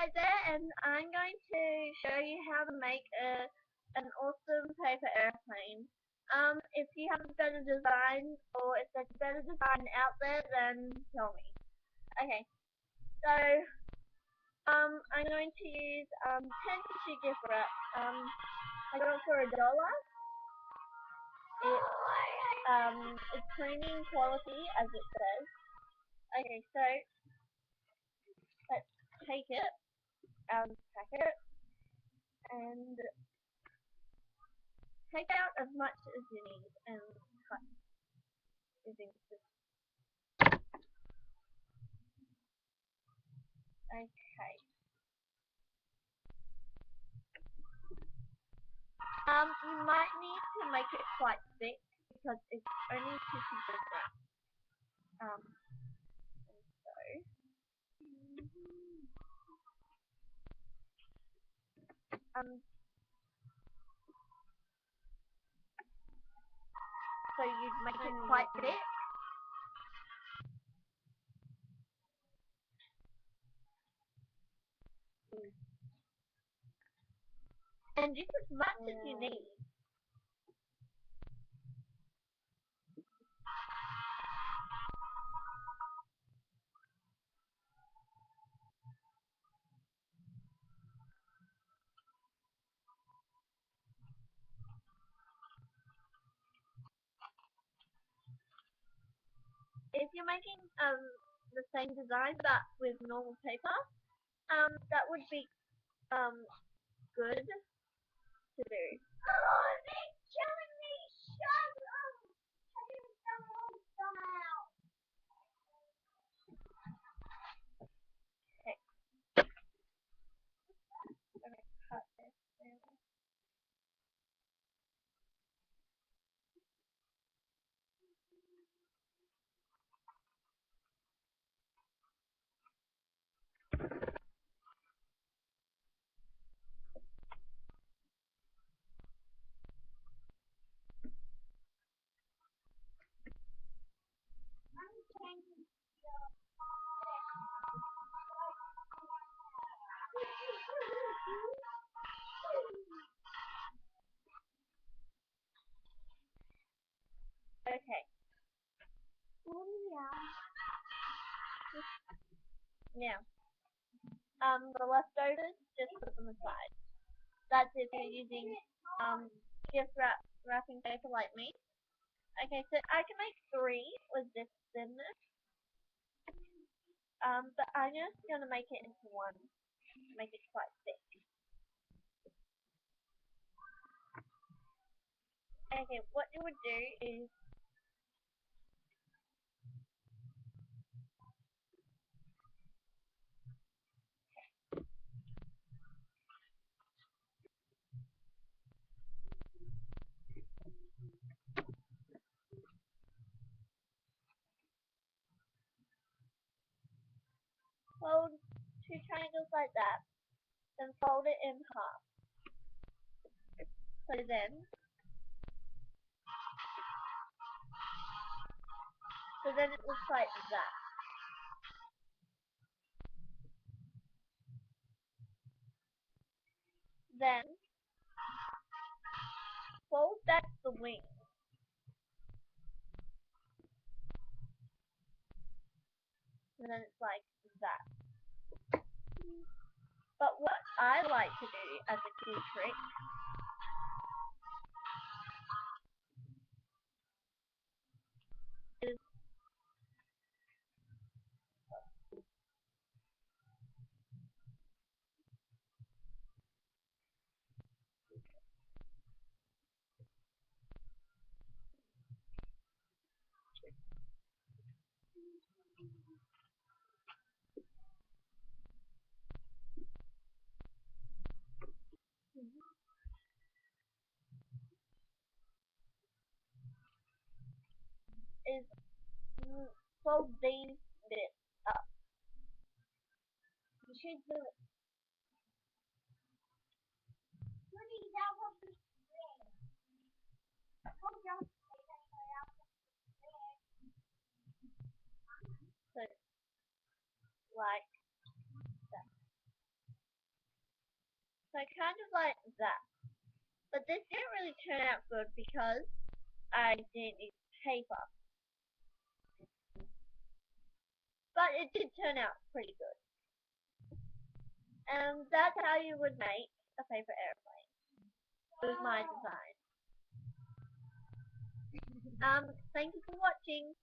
Hi there, and I'm going to show you how to make an awesome paper airplane. If you have a better design, or if there's a better design out there, then tell me. Okay, so I'm going to use 10 tissue gift wrap. I got it for $1. It's premium quality, as it says. Okay, so let's take it out of the packet and take out as much as you need and cut using this. Okay. You might need to make it quite thick because it's only tissue paper. Um, so you'd make it quite thick. And just as much as you need. If you're making the same design but with normal paper, that would be good to do. Oh, they're killing me! Shut up! Okay. I'm gonna cut this now. Okay. Now, the leftovers, just put them aside. That's if you're using gift wrapping paper like me. Okay, so I can make 3 with this thinness. But I'm just gonna make it into 1. Make it quite thick. Okay, what you would do is fold 2 triangles like that, then fold it in half. So then it looks like that. Then fold back the wing. And then it's like that. But what I like to do as a cool trick is is fold these bits up. You should do it. So, like that. So kind of like that. But this didn't really turn out good because I didn't use paper. But it did turn out pretty good. And that's how you would make a paper airplane with my design. Thank you for watching.